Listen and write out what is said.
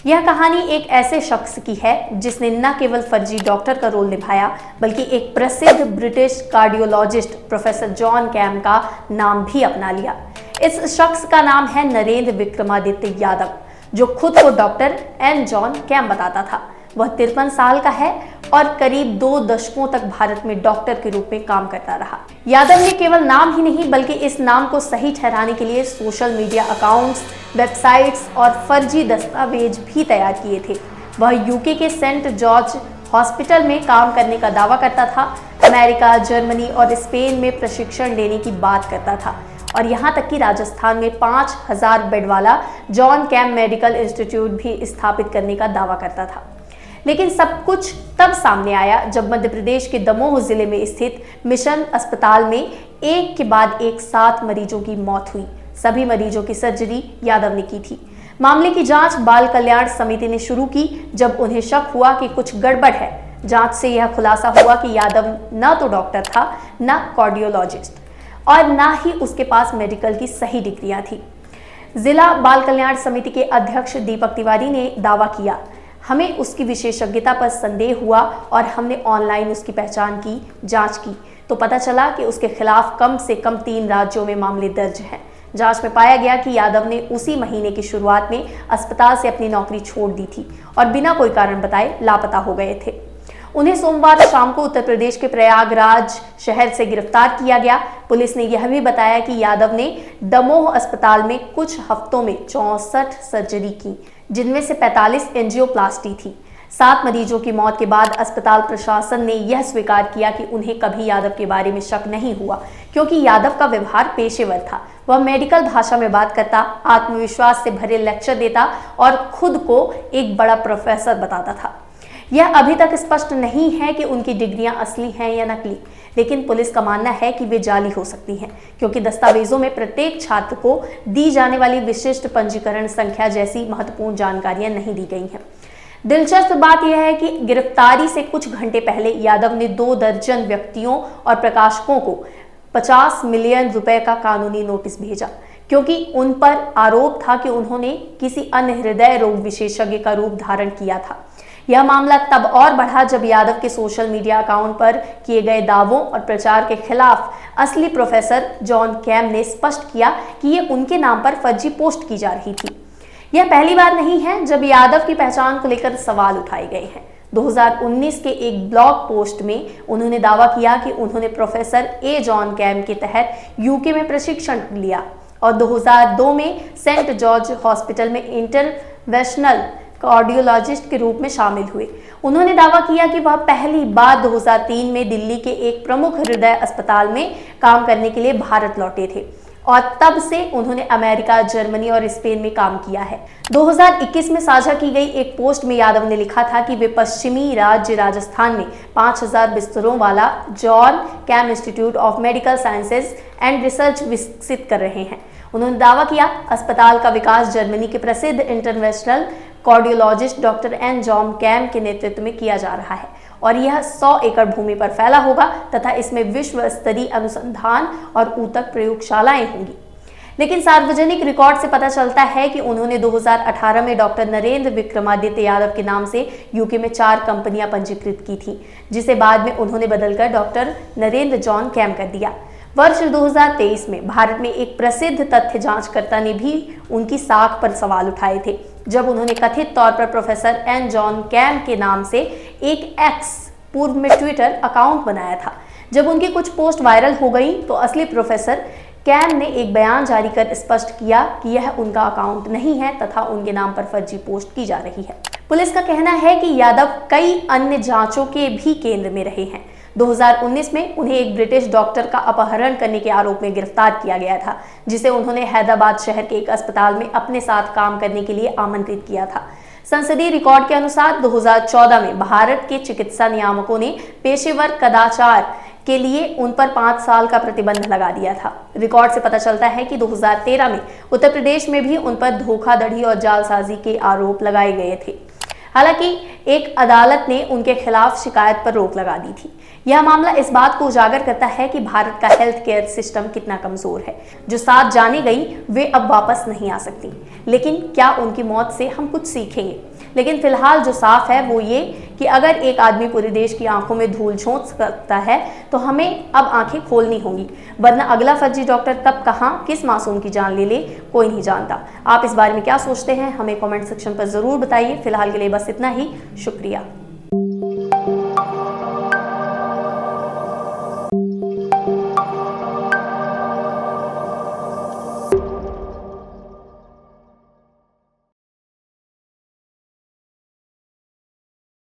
यह कहानी एक ऐसे शख्स की है जिसने न केवल फर्जी डॉक्टर का रोल निभाया बल्कि एक प्रसिद्ध British cardiologist professor John Camm का नाम भी अपना लिया। इस शख्स का नाम है नरेंद्र विक्रमादित्य यादव, जो खुद को डॉक्टर एन जॉन कैम बताता था। वह 53 साल का है और करीब 2 दशकों तक भारत में डॉक्टर के रूप में काम करता रहा। यादव ने केवल नाम ही नहीं बल्कि इस नाम को सही ठहराने के लिए सोशल मीडिया अकाउंट्स, वेबसाइट्स और फर्जी दस्तावेज भी तैयार किए थे। वह यूके के सेंट जॉर्ज हॉस्पिटल में काम करने का दावा करता था, अमेरिका, जर्मनी और स्पेन में प्रशिक्षण लेने की बात करता था और यहाँ तक कि राजस्थान में 5000 बेड वाला जॉन कैम मेडिकल इंस्टीट्यूट भी स्थापित करने का दावा करता था। लेकिन सब कुछ तब सामने आया जब मध्य प्रदेश के दमोह जिले में स्थित मिशन अस्पताल में एक के बाद एक 7 मरीजों की मौत हुई। सभी मरीजों की सर्जरी यादव ने की थी। मामले की जांच बाल कल्याण समिति ने शुरू की जब उन्हें शक हुआ कि कुछ गड़बड़ है। जांच से यह खुलासा हुआ कि यादव न तो डॉक्टर था, न कार्डियोलॉजिस्ट और न ही उसके पास मेडिकल की सही डिग्रियां थी। जिला बाल कल्याण समिति के अध्यक्ष दीपक तिवारी ने दावा किया, हमें उसकी विशेषज्ञता पर संदेह हुआ और हमने ऑनलाइन उसकी पहचान की, जांच की तो पता चला कि उसके खिलाफ कम से कम 3 राज्यों में मामले दर्ज हैं। जांच में पाया गया कि यादव ने उसी महीने की शुरुआत में अस्पताल से अपनी नौकरी छोड़ दी थी और बिना कोई कारण बताए लापता हो गए थे। उन्हें सोमवार शाम को उत्तर प्रदेश के प्रयागराज शहर से गिरफ्तार किया गया। पुलिस ने यह भी बताया कि यादव ने दमोह अस्पताल में कुछ हफ्तों में 64 सर्जरी की, जिनमें से 45 एंजियोप्लास्टी थी। 7 मरीजों की मौत के बाद अस्पताल प्रशासन ने यह स्वीकार किया कि उन्हें कभी यादव के बारे में शक नहीं हुआ, क्योंकि यादव का व्यवहार पेशेवर था। वह मेडिकल भाषा में बात करता, आत्मविश्वास से भरे लेक्चर देता और खुद को एक बड़ा प्रोफेसर बताता था। यह अभी तक स्पष्ट नहीं है कि उनकी डिग्रियां असली हैं या नकली, लेकिन पुलिस का मानना है कि वे जाली हो सकती हैं, क्योंकि दस्तावेजों में प्रत्येक छात्र को दी जाने वाली विशिष्ट पंजीकरण संख्या जैसी महत्वपूर्ण जानकारियां नहीं दी गई हैं। दिलचस्प बात यह है कि गिरफ्तारी से कुछ घंटे पहले यादव ने 2 दर्जन व्यक्तियों और प्रकाशकों को 50 मिलियन रुपए का कानूनी नोटिस भेजा, क्योंकि उन पर आरोप था कि उन्होंने किसी अन्य हृदय रोग विशेषज्ञ का रूप धारण किया था। यह मामला तब और बढ़ा जब यादव के सोशल मीडिया अकाउंट पर किए गए दावों और प्रचार के खिलाफ असली प्रोफेसर जॉन कैम ने स्पष्ट किया कि ये उनके नाम पर फर्जी पोस्ट की जा रही थी। यह पहली बार नहीं है जब यादव की पहचान को लेकर सवाल उठाए गए हैं। 2019 के एक ब्लॉग पोस्ट में उन्होंने दावा किया कि उन्होंने प्रोफेसर ए जॉन कैम के तहत यूके में प्रशिक्षण लिया और 2002 में सेंट जॉर्ज हॉस्पिटल में इंटरवेंशनल कार्डियोलॉजिस्ट के रूप में शामिल हुए। उन्होंने दावा किया कि वह पहली बार 2003 में दिल्ली के एक प्रमुख हृदय अस्पताल में काम करने के लिए भारत लौटे थे और तब से उन्होंने अमेरिका, जर्मनी और स्पेन में काम किया है। 2021 में साझा की गई एक पोस्ट में यादव ने लिखा था कि वे पश्चिमी राज्य राजस्थान में 5000 बिस्तरों वाला John Camm Institute of Medical Sciences and Research विकसित कर रहे हैं। उन्होंने दावा किया, अस्पताल का विकास जर्मनी के प्रसिद्ध interventional cardiologist doctor N John Camm के नेतृत्व में किया जा रहा है और यह 100 एकड़ भूमि पर फैला होगा तथा इसमें विश्व स्तरीय अनुसंधान और ऊतक प्रयोगशालाएं होंगी। लेकिन सार्वजनिक रिकॉर्ड से पता चलता है कि उन्होंने 2018 में डॉक्टर नरेंद्र विक्रमादित्य यादव के नाम से यूके में 4 कंपनियां पंजीकृत की थी, जिसे बाद में उन्होंने बदलकर डॉक्टर नरेंद्र जॉन कैम कर दिया। वर्ष 2023 में भारत में एक प्रसिद्ध तथ्य जांचकर्ता ने भी उनकी साख पर सवाल उठाए थे, जब उन्होंने कथित तौर पर प्रोफेसर एन जॉन कैम के नाम से एक एक्स पूर्व में ट्विटर अकाउंट बनाया था। जब उनकी कुछ पोस्ट वायरल हो गई तो असली प्रोफेसर कैम ने एक बयान जारी कर स्पष्ट किया कि यह उनका अकाउंट नहीं है तथा उनके नाम पर फर्जी पोस्ट की जा रही है। पुलिस का कहना है कि यादव कई अन्य जांचों के भी केंद्र में रहे हैं। 2019 में उन्हें एक ब्रिटिश डॉक्टर का अपहरण करने के आरोप में गिरफ्तार किया गया था, जिसे उन्होंने हैदराबाद शहर के एक अस्पताल में अपने साथ काम करने के लिए आमंत्रित किया था। संसदीय रिकॉर्ड के अनुसार 2014 में भारत के चिकित्सा नियामकों ने पेशेवर कदाचार के लिए उन पर 5 साल का प्रतिबंध लगा दिया था। रिकॉर्ड से पता चलता है कि 2013 में उत्तर प्रदेश में भी उन पर धोखाधड़ी और जालसाजी के आरोप लगाए गए थे। हालांकि एक अदालत ने उनके खिलाफ शिकायत पर रोक लगा दी थी। यह मामला इस बात को उजागर करता है कि भारत का हेल्थ केयर सिस्टम कितना कमजोर है। जो साथ जाने गई वे अब वापस नहीं आ सकती। लेकिन क्या उनकी मौत से हम कुछ सीखेंगे? लेकिन फिलहाल जो साफ है वो ये कि अगर एक आदमी पूरे देश की आंखों में धूल झोंक सकता है तो हमें अब आंखें खोलनी होंगी, वरना अगला फर्जी डॉक्टर कब कहां किस मासूम की जान ले कोई नहीं जानता। आप इस बारे में क्या सोचते हैं हमें कमेंट सेक्शन पर जरूर बताइए। फिलहाल के लिए बस इतना ही, शुक्रिया।